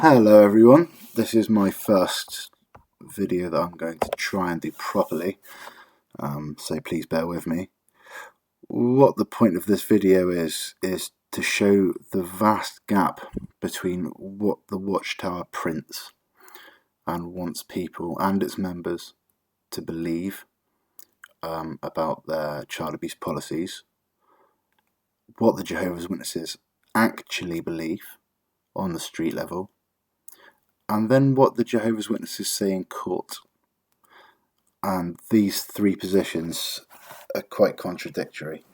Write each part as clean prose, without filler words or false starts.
Hello everyone, this is my first video that I'm going to try and do properly, so please bear with me. What the point of this video is to show the vast gap between what the Watchtower prints and wants people and its members to believe about their child abuse policies, what the Jehovah's Witnesses actually believe on the street level, and then what the Jehovah's Witnesses say in court. And these three positions are quite contradictory.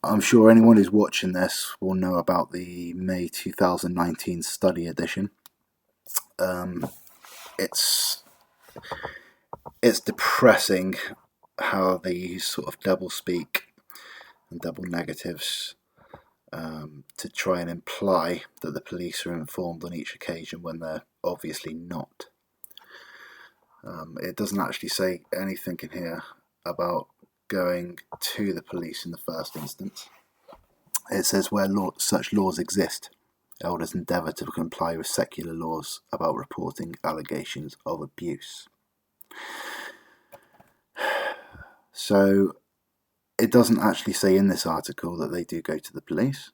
I'm sure anyone who's watching this will know about the May 2019 study edition. It's depressing how these sort of double speak and double negatives to try and imply that the police are informed on each occasion when they're obviously not. It doesn't actually say anything in here about going to the police in the first instance. It says where such laws exist, elders endeavour to comply with secular laws about reporting allegations of abuse. So it doesn't actually say in this article that they do go to the police,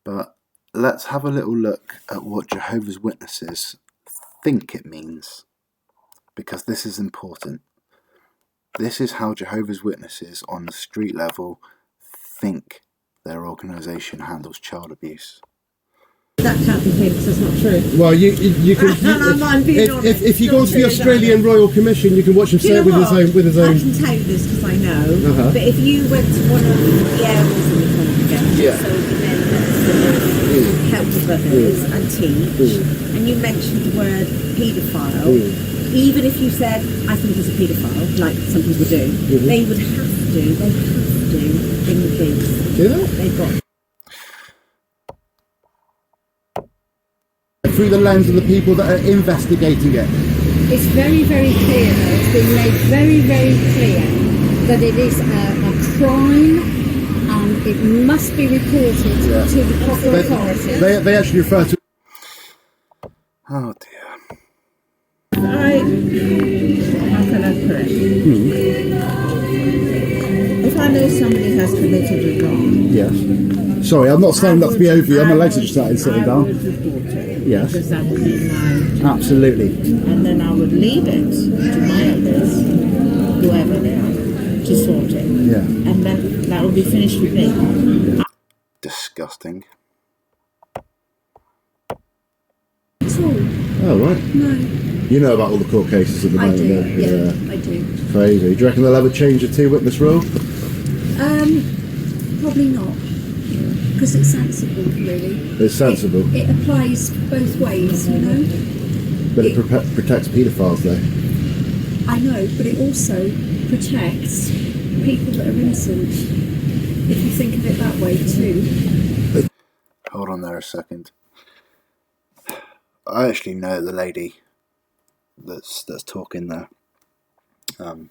but let's have a little look at what Jehovah's Witnesses think it means, because this is important. This is how Jehovah's Witnesses on the street level think their organisation handles child abuse. That can't be true because that's not true. Well, you can. If you go to the Australian Royal Commission, you can watch him say it with his own. I can tell you this because I know. But if you went to one of the areas in the congregation, so the men that help with others and teach, and you mentioned the word paedophile, even if you said, I think he's a paedophile, like some people do, they would have to bring the police. Do they? They've got. Through the lens of the people that are investigating it. It's very, very clear though. It's been made very, very clear that it is a crime and it must be reported to the proper authorities. They actually refer to. Oh dear. How can I put it? If I know somebody has committed a wrong, Yes. Sorry, I'm not standing up to be over you. My legs are just starting sitting down. I would report it. Yes. Because that would be my... Absolutely. And then I would leave it to my elders, whoever they are, to sort it. Yeah. And then that would be finished with me. Disgusting. At all. Oh, right. No. You know about all the court cases at the moment, do, don't you? yeah, I do. Crazy. Do you reckon they'll ever change the two-witness rule? Probably not. Because it's sensible, really. It's sensible. It applies both ways, you know. But it protects paedophiles, though. I know, but it also protects people that are innocent. If you think of it that way too. Hold on there a second. I actually know the lady that's talking there.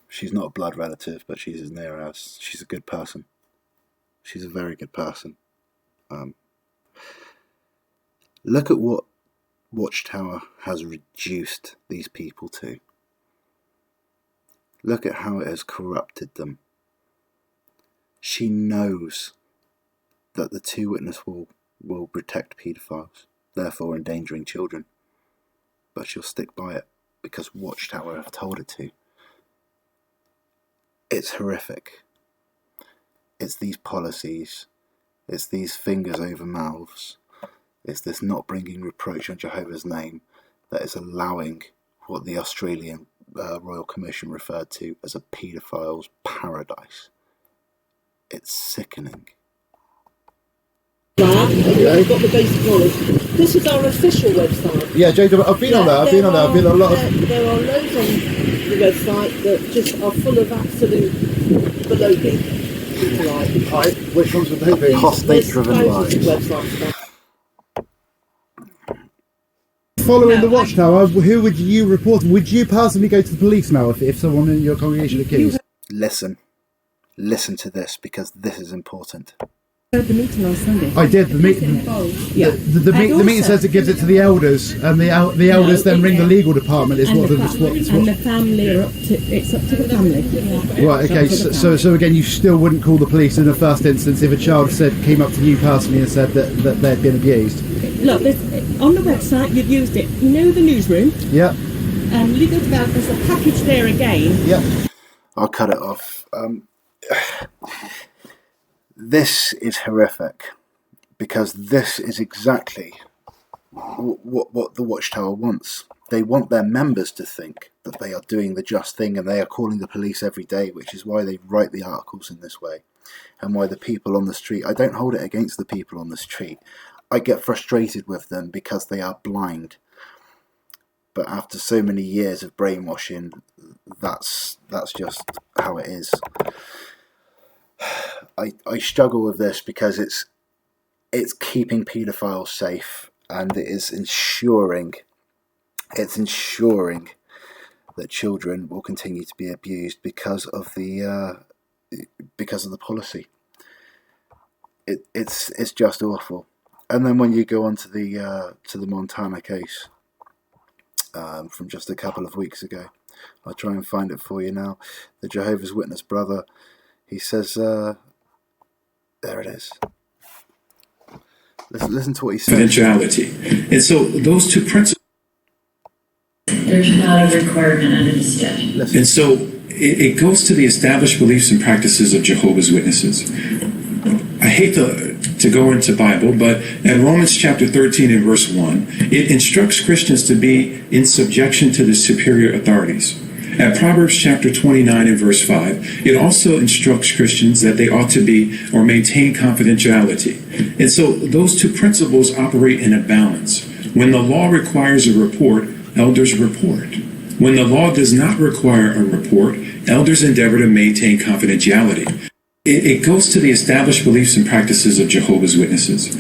She's not a blood relative, but she's as near as. She's a good person. She's a very good person. Look at what Watchtower has reduced these people to. Look at how it has corrupted them. She knows that the two witness will protect paedophiles, therefore endangering children, but she'll stick by it because Watchtower have told her to. It's horrific. It's these policies, it's these fingers over mouths, it's this not bringing reproach on Jehovah's name that is allowing what the Australian Royal Commission referred to as a paedophile's paradise. It's sickening. I've got the basic knowledge. This is our official website. Yeah, Jade, I've been on there. I've been on a lot of. There are loads on the website that just are full of absolute baloney. Right. Which ones would they be? Apostate-driven lies. Following the Watchtower, who would you report? Would you personally go to the police now if someone in your congregation accused? Listen to this because this is important. At the meeting on Sunday. I did. The meeting. Yeah. The meeting says it gives it to the elders, and the elders then ring the legal department. Is what the and the family are up to. It's up to the family. Right. Okay. So again, you still wouldn't call the police in the first instance if a child came up to you personally and said that they'd been abused. Look, on the website you've used it. You know the newsroom. Yeah. Legal development. There's a package there again. Yeah. I'll cut it off. This is horrific, because this is exactly what the Watchtower wants. They want their members to think that they are doing the just thing, and they are calling the police every day, which is why they write the articles in this way, and why the people on the street, I don't hold it against the people on the street. I get frustrated with them because they are blind. But after so many years of brainwashing, that's just how it is. I struggle with this because it's keeping paedophiles safe, and it is ensuring that children will continue to be abused because of the policy. It's just awful. And then when you go on to the Montana case from just a couple of weeks ago, I'll try and find it for you now. The Jehovah's Witness brother, he says, there it is. Listen to what he says. Confidentiality. And so those two principles. There's not a requirement under the statute. Listen. And so it goes to the established beliefs and practices of Jehovah's Witnesses. I hate to go into Bible, but in Romans chapter 13 and verse 1, it instructs Christians to be in subjection to the superior authorities. At Proverbs chapter 29 and verse 5, it also instructs Christians that they ought to be or maintain confidentiality. And so those two principles operate in a balance. When the law requires a report, elders report. When the law does not require a report, elders endeavor to maintain confidentiality. It goes to the established beliefs and practices of Jehovah's Witnesses.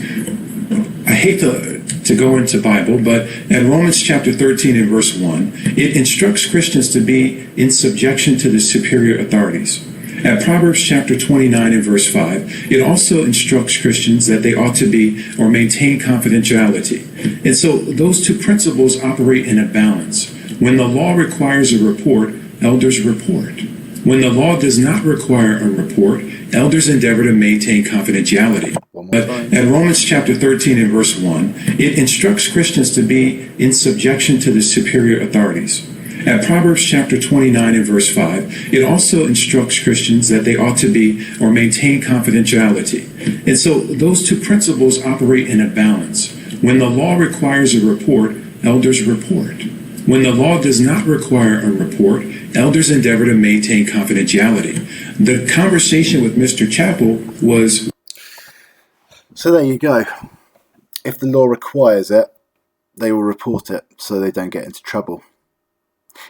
I hate to go into Bible, but in Romans chapter 13 and verse 1, it instructs Christians to be in subjection to the superior authorities. At Proverbs chapter 29 and verse 5, it also instructs Christians that they ought to be or maintain confidentiality. And so those two principles operate in a balance. When the law requires a report, elders report. When the law does not require a report, elders endeavor to maintain confidentiality. But at Romans chapter 13 and verse 1, it instructs Christians to be in subjection to the superior authorities. At Proverbs chapter 29 and verse 5, it also instructs Christians that they ought to be or maintain confidentiality. And so those two principles operate in a balance. When the law requires a report, elders report. When the law does not require a report, elders endeavor to maintain confidentiality. The conversation with Mr. Chappell was... So there you go. If the law requires it, they will report it so they don't get into trouble.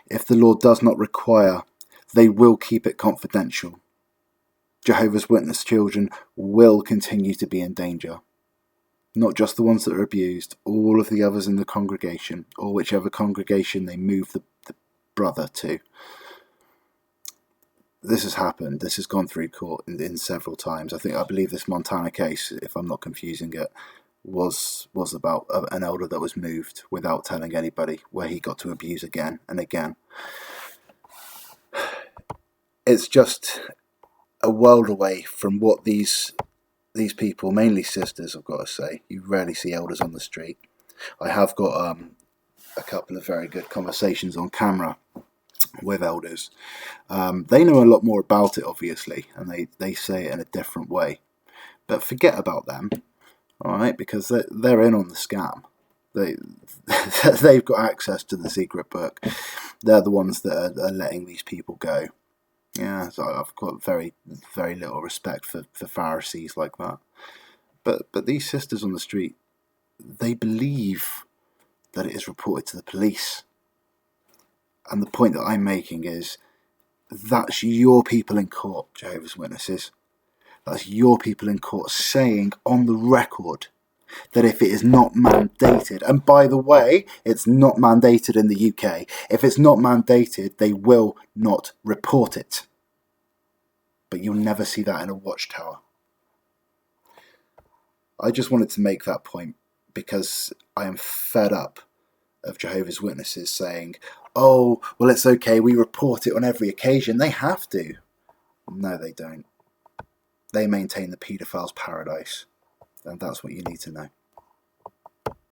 If the law does not require, they will keep it confidential. Jehovah's Witness children will continue to be in danger. Not just the ones that are abused, all of the others in the congregation, or whichever congregation they move the brother to. This has happened. This has gone through court in several times. I believe this Montana case, if I'm not confusing it, was about an elder that was moved without telling anybody, where he got to abuse again and again. It's just a world away from what these people, mainly sisters, I've got to say. You rarely see elders on the street. I have got a couple of very good conversations on camera with elders. They know a lot more about it, obviously, and they say it in a different way. But forget about them, all right, because they're in on the scam. They've got access to the secret book. They're the ones that are letting these people go. Yeah, so I've got very, very little respect for Pharisees like that. But these sisters on the street, they believe that it is reported to the police. And the point that I'm making is, that's your people in court, Jehovah's Witnesses. That's your people in court saying on the record that if it is not mandated, and by the way, it's not mandated in the UK, if it's not mandated, they will not report it. But you'll never see that in a Watchtower. I just wanted to make that point because I am fed up of Jehovah's Witnesses saying, oh, well, it's okay, we report it on every occasion. They have to. No, they don't. They maintain the paedophile's paradise, and that's what you need to know.